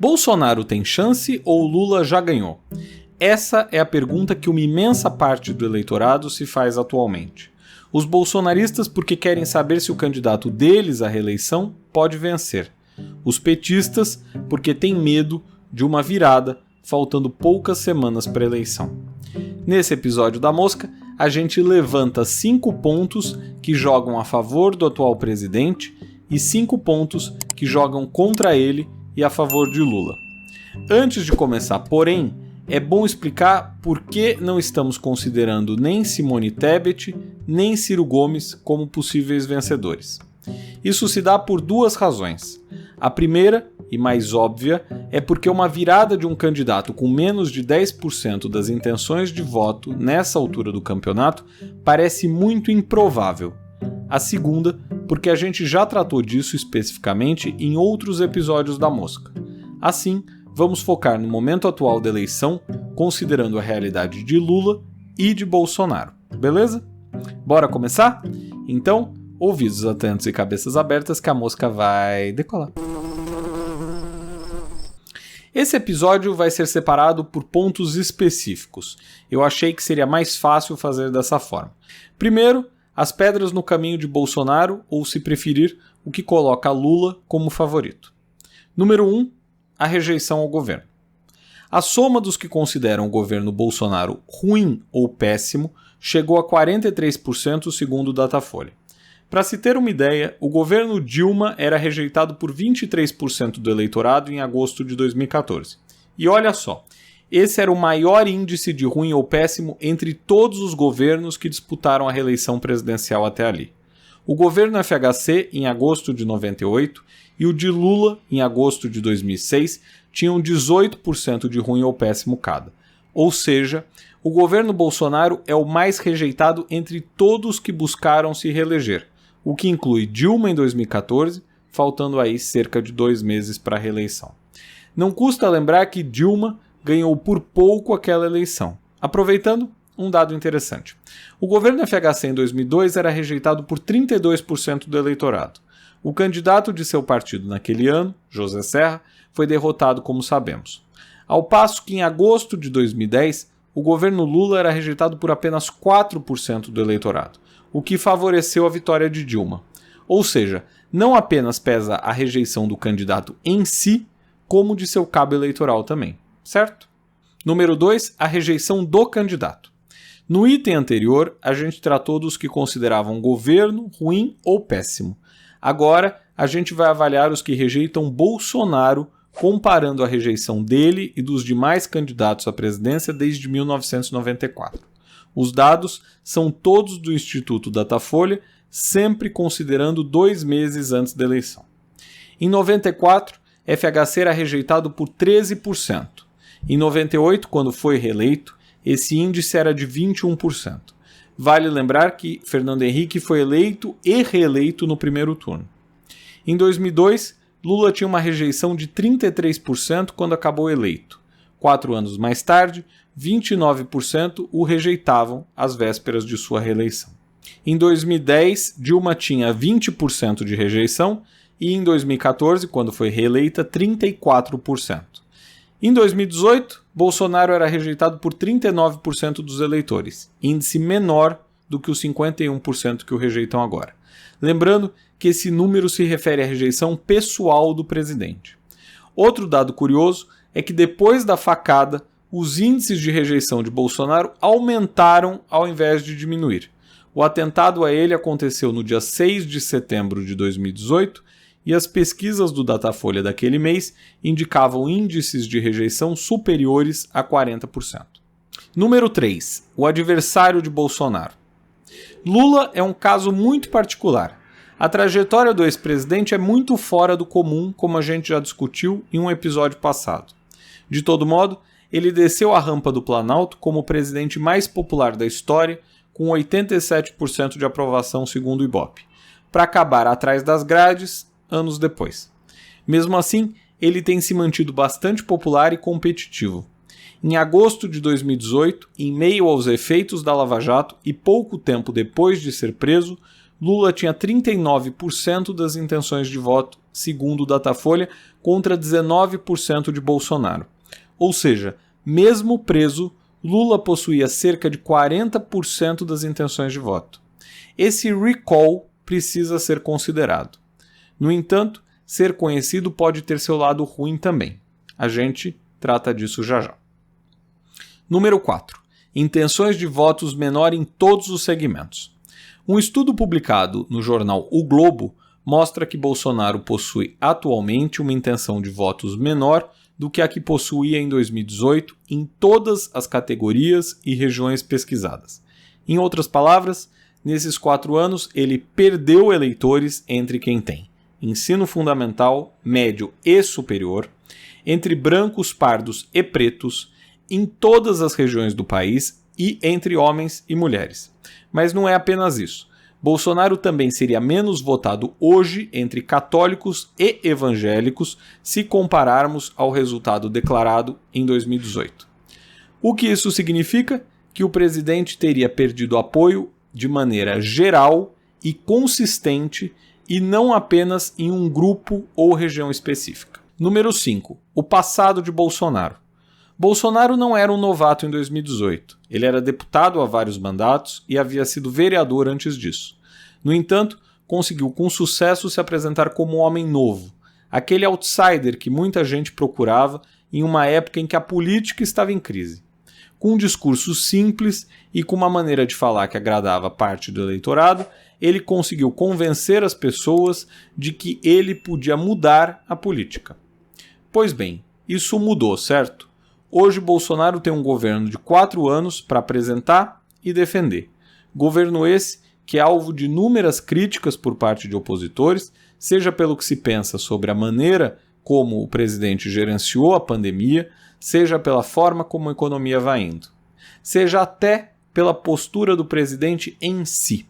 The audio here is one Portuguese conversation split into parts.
Bolsonaro tem chance ou Lula já ganhou? Essa é a pergunta que uma imensa parte do eleitorado se faz atualmente. Os bolsonaristas porque querem saber se o candidato deles à reeleição pode vencer. Os petistas porque têm medo de uma virada, faltando poucas semanas para a eleição. Nesse episódio da Mosca, a gente levanta 5 pontos que jogam a favor do atual presidente e 5 pontos que jogam contra ele e a favor de Lula. Antes de começar, porém, é bom explicar por que não estamos considerando nem Simone Tebet, nem Ciro Gomes como possíveis vencedores. Isso se dá por 2 razões. A primeira, e mais óbvia, é porque uma virada de um candidato com menos de 10% das intenções de voto nessa altura do campeonato parece muito improvável. A segunda, porque a gente já tratou disso especificamente em outros episódios da Mosca. Assim, vamos focar no momento atual da eleição, considerando a realidade de Lula e de Bolsonaro, beleza? Bora começar? Então, ouvidos atentos e cabeças abertas que a Mosca vai decolar. Esse episódio vai ser separado por pontos específicos. Eu achei que seria mais fácil fazer dessa forma. Primeiro, as pedras no caminho de Bolsonaro, ou se preferir, o que coloca Lula como favorito. Número 1, a rejeição ao governo. A soma dos que consideram o governo Bolsonaro ruim ou péssimo chegou a 43% segundo o Datafolha. Para se ter uma ideia, o governo Dilma era rejeitado por 23% do eleitorado em agosto de 2014. E olha só, esse era o maior índice de ruim ou péssimo entre todos os governos que disputaram a reeleição presidencial até ali. O governo FHC, em agosto de 98, e o de Lula, em agosto de 2006, tinham 18% de ruim ou péssimo cada. Ou seja, o governo Bolsonaro é o mais rejeitado entre todos que buscaram se reeleger, o que inclui Dilma em 2014, faltando aí cerca de 2 meses para a reeleição. Não custa lembrar que Dilma ganhou por pouco aquela eleição. Aproveitando, um dado interessante. O governo FHC em 2002 era rejeitado por 32% do eleitorado. O candidato de seu partido naquele ano, José Serra, foi derrotado, como sabemos. Ao passo que em agosto de 2010, o governo Lula era rejeitado por apenas 4% do eleitorado, o que favoreceu a vitória de Dilma. Ou seja, não apenas pesa a rejeição do candidato em si, como de seu cabo eleitoral também. Certo? Número 2, a rejeição do candidato. No item anterior, a gente tratou dos que consideravam governo ruim ou péssimo. Agora, a gente vai avaliar os que rejeitam Bolsonaro, comparando a rejeição dele e dos demais candidatos à presidência desde 1994. Os dados são todos do Instituto Datafolha, sempre considerando 2 meses antes da eleição. Em 94, FHC era rejeitado por 13%. Em 98, quando foi reeleito, esse índice era de 21%. Vale lembrar que Fernando Henrique foi eleito e reeleito no primeiro turno. Em 2002, Lula tinha uma rejeição de 33% quando acabou eleito. 4 anos mais tarde, 29% o rejeitavam às vésperas de sua reeleição. Em 2010, Dilma tinha 20% de rejeição e em 2014, quando foi reeleita, 34%. Em 2018, Bolsonaro era rejeitado por 39% dos eleitores, índice menor do que os 51% que o rejeitam agora. Lembrando que esse número se refere à rejeição pessoal do presidente. Outro dado curioso é que depois da facada, os índices de rejeição de Bolsonaro aumentaram ao invés de diminuir. O atentado a ele aconteceu no dia 6 de setembro de 2018 e as pesquisas do Datafolha daquele mês indicavam índices de rejeição superiores a 40%. Número 3. O adversário de Bolsonaro. Lula é um caso muito particular. A trajetória do ex-presidente é muito fora do comum, como a gente já discutiu em um episódio passado. De todo modo, ele desceu a rampa do Planalto como o presidente mais popular da história, com 87% de aprovação segundo o Ibope, para acabar atrás das grades anos depois. Mesmo assim, ele tem se mantido bastante popular e competitivo. Em agosto de 2018, em meio aos efeitos da Lava Jato e pouco tempo depois de ser preso, Lula tinha 39% das intenções de voto, segundo o Datafolha, contra 19% de Bolsonaro. Ou seja, mesmo preso, Lula possuía cerca de 40% das intenções de voto. Esse recall precisa ser considerado. No entanto, ser conhecido pode ter seu lado ruim também. A gente trata disso já já. Número 4. Intenções de votos menor em todos os segmentos. Um estudo publicado no jornal O Globo mostra que Bolsonaro possui atualmente uma intenção de votos menor do que a que possuía em 2018 em todas as categorias e regiões pesquisadas. Em outras palavras, nesses 4 anos ele perdeu eleitores entre quem tem ensino fundamental, médio e superior, entre brancos, pardos e pretos, em todas as regiões do país e entre homens e mulheres. Mas não é apenas isso. Bolsonaro também seria menos votado hoje entre católicos e evangélicos se compararmos ao resultado declarado em 2018. O que isso significa? Que o presidente teria perdido apoio de maneira geral e consistente e não apenas em um grupo ou região específica. Número 5. O passado de Bolsonaro. Bolsonaro não era um novato em 2018. Ele era deputado há vários mandatos e havia sido vereador antes disso. No entanto, conseguiu com sucesso se apresentar como um homem novo, aquele outsider que muita gente procurava em uma época em que a política estava em crise. Com um discurso simples e com uma maneira de falar que agradava parte do eleitorado, ele conseguiu convencer as pessoas de que ele podia mudar a política. Pois bem, isso mudou, certo? Hoje Bolsonaro tem um governo de 4 anos para apresentar e defender. Governo esse que é alvo de inúmeras críticas por parte de opositores, seja pelo que se pensa sobre a maneira como o presidente gerenciou a pandemia, seja pela forma como a economia vai indo, seja até pela postura do presidente em si.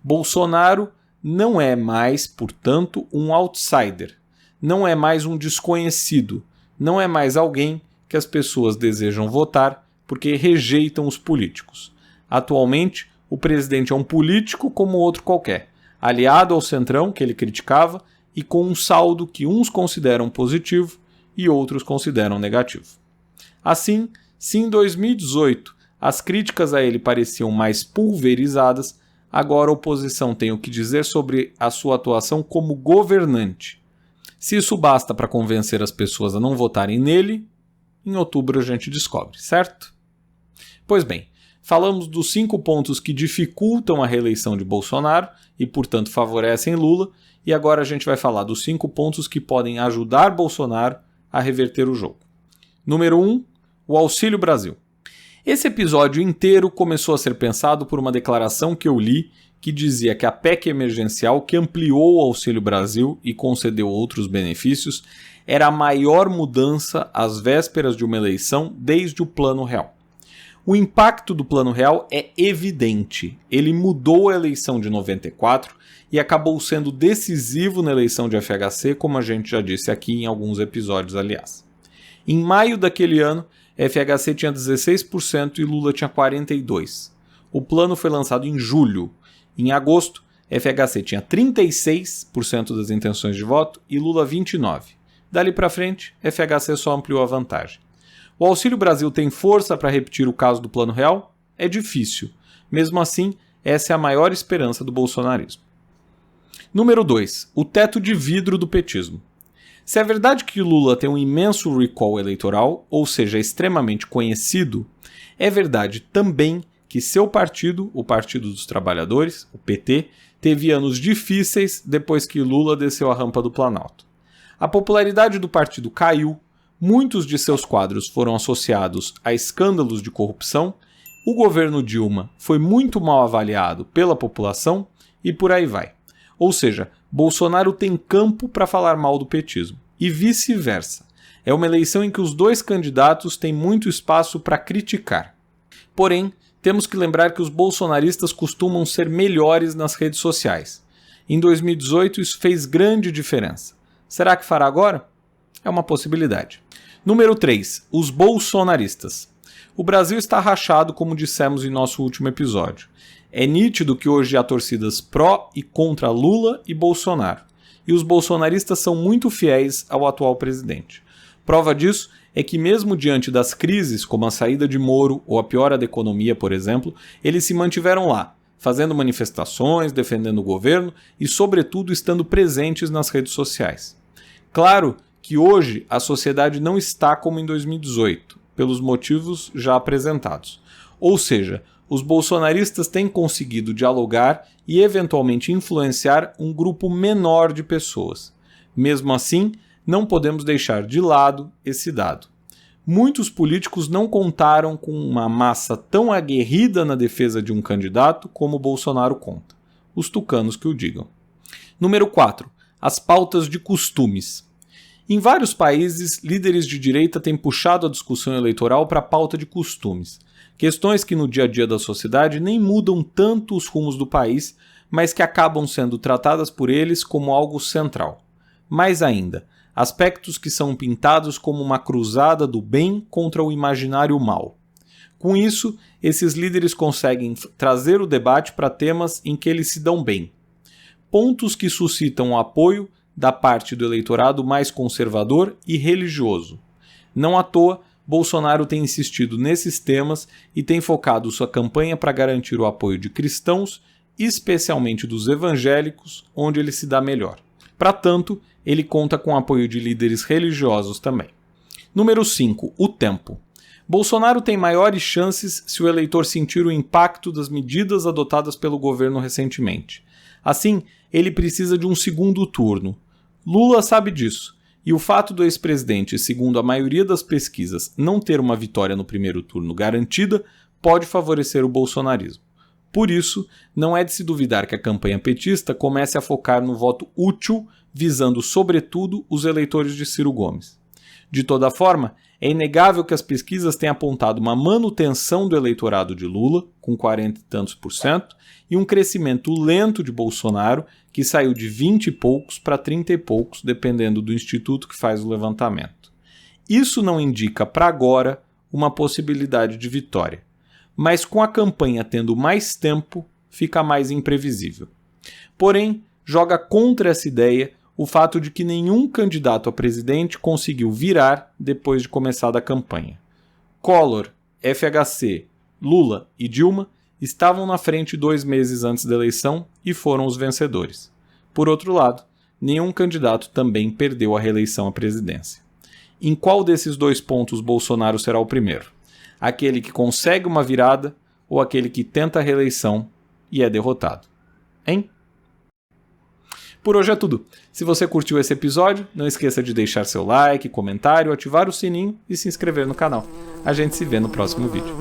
Bolsonaro não é mais, portanto, um outsider, não é mais um desconhecido, não é mais alguém que as pessoas desejam votar porque rejeitam os políticos. Atualmente, o presidente é um político como outro qualquer, aliado ao centrão que ele criticava e com um saldo que uns consideram positivo e outros consideram negativo. Assim, se em 2018 as críticas a ele pareciam mais pulverizadas, agora a oposição tem o que dizer sobre a sua atuação como governante. Se isso basta para convencer as pessoas a não votarem nele, em outubro a gente descobre, certo? Pois bem, falamos dos 5 pontos que dificultam a reeleição de Bolsonaro e, portanto, favorecem Lula, e agora a gente vai falar dos 5 pontos que podem ajudar Bolsonaro a reverter o jogo. Número 1, o Auxílio Brasil. Esse episódio inteiro começou a ser pensado por uma declaração que eu li que dizia que a PEC emergencial que ampliou o Auxílio Brasil e concedeu outros benefícios era a maior mudança às vésperas de uma eleição desde o Plano Real. O impacto do Plano Real é evidente. Ele mudou a eleição de 94 e acabou sendo decisivo na eleição de FHC, como a gente já disse aqui em alguns episódios, aliás. Em maio daquele ano, FHC tinha 16% e Lula tinha 42%. O plano foi lançado em julho. Em agosto, FHC tinha 36% das intenções de voto e Lula 29%. Dali para frente, FHC só ampliou a vantagem. O Auxílio Brasil tem força para repetir o caso do Plano Real? É difícil. Mesmo assim, essa é a maior esperança do bolsonarismo. Número 2. O teto de vidro do petismo. Se é verdade que Lula tem um imenso recall eleitoral, ou seja, é extremamente conhecido, é verdade também que seu partido, o Partido dos Trabalhadores, o PT, teve anos difíceis depois que Lula desceu a rampa do Planalto. A popularidade do partido caiu, muitos de seus quadros foram associados a escândalos de corrupção, o governo Dilma foi muito mal avaliado pela população e por aí vai. Ou seja, Bolsonaro tem campo para falar mal do petismo, e vice-versa. É uma eleição em que os dois candidatos têm muito espaço para criticar. Porém, temos que lembrar que os bolsonaristas costumam ser melhores nas redes sociais. Em 2018 isso fez grande diferença. Será que fará agora? É uma possibilidade. Número 3. Os bolsonaristas. O Brasil está rachado, como dissemos em nosso último episódio. É nítido que hoje há torcidas pró e contra Lula e Bolsonaro. e os bolsonaristas são muito fiéis ao atual presidente. Prova disso é que mesmo diante das crises, como a saída de Moro ou a piora da economia, por exemplo, eles se mantiveram lá, fazendo manifestações, defendendo o governo e, sobretudo, estando presentes nas redes sociais. Claro que hoje a sociedade não está como em 2018, pelos motivos já apresentados. Ou seja, os bolsonaristas têm conseguido dialogar e eventualmente influenciar um grupo menor de pessoas. Mesmo assim, não podemos deixar de lado esse dado. Muitos políticos não contaram com uma massa tão aguerrida na defesa de um candidato como Bolsonaro conta. Os tucanos que o digam. Número 4. As pautas de costumes. Em vários países, líderes de direita têm puxado a discussão eleitoral para a pauta de costumes. Questões que no dia a dia da sociedade nem mudam tanto os rumos do país, mas que acabam sendo tratadas por eles como algo central. Mais ainda, aspectos que são pintados como uma cruzada do bem contra o imaginário mal. Com isso, esses líderes conseguem trazer o debate para temas em que eles se dão bem. Pontos que suscitam o apoio da parte do eleitorado mais conservador e religioso. Não à toa, Bolsonaro tem insistido nesses temas e tem focado sua campanha para garantir o apoio de cristãos, especialmente dos evangélicos, onde ele se dá melhor. Para tanto, ele conta com o apoio de líderes religiosos também. Número 5. O tempo. Bolsonaro tem maiores chances se o eleitor sentir o impacto das medidas adotadas pelo governo recentemente. Assim, ele precisa de um segundo turno. Lula sabe disso, e o fato do ex-presidente, segundo a maioria das pesquisas, não ter uma vitória no primeiro turno garantida, pode favorecer o bolsonarismo. Por isso, não é de se duvidar que a campanha petista comece a focar no voto útil, visando sobretudo os eleitores de Ciro Gomes. De toda forma, é inegável que as pesquisas têm apontado uma manutenção do eleitorado de Lula, com 40 e tantos %, e um crescimento lento de Bolsonaro, que saiu de 20 e poucos para 30 e poucos, dependendo do instituto que faz o levantamento. Isso não indica, para agora, uma possibilidade de vitória. Mas com a campanha tendo mais tempo, fica mais imprevisível. Porém, joga contra essa ideia o fato de que nenhum candidato a presidente conseguiu virar depois de começada a campanha. Collor, FHC, Lula e Dilma estavam na frente 2 meses antes da eleição e foram os vencedores. Por outro lado, nenhum candidato também perdeu a reeleição à presidência. Em qual desses 2 pontos Bolsonaro será o primeiro? Aquele que consegue uma virada ou aquele que tenta a reeleição e é derrotado? Hein? Por hoje é tudo. Se você curtiu esse episódio, não esqueça de deixar seu like, comentário, ativar o sininho e se inscrever no canal. A gente se vê no próximo vídeo.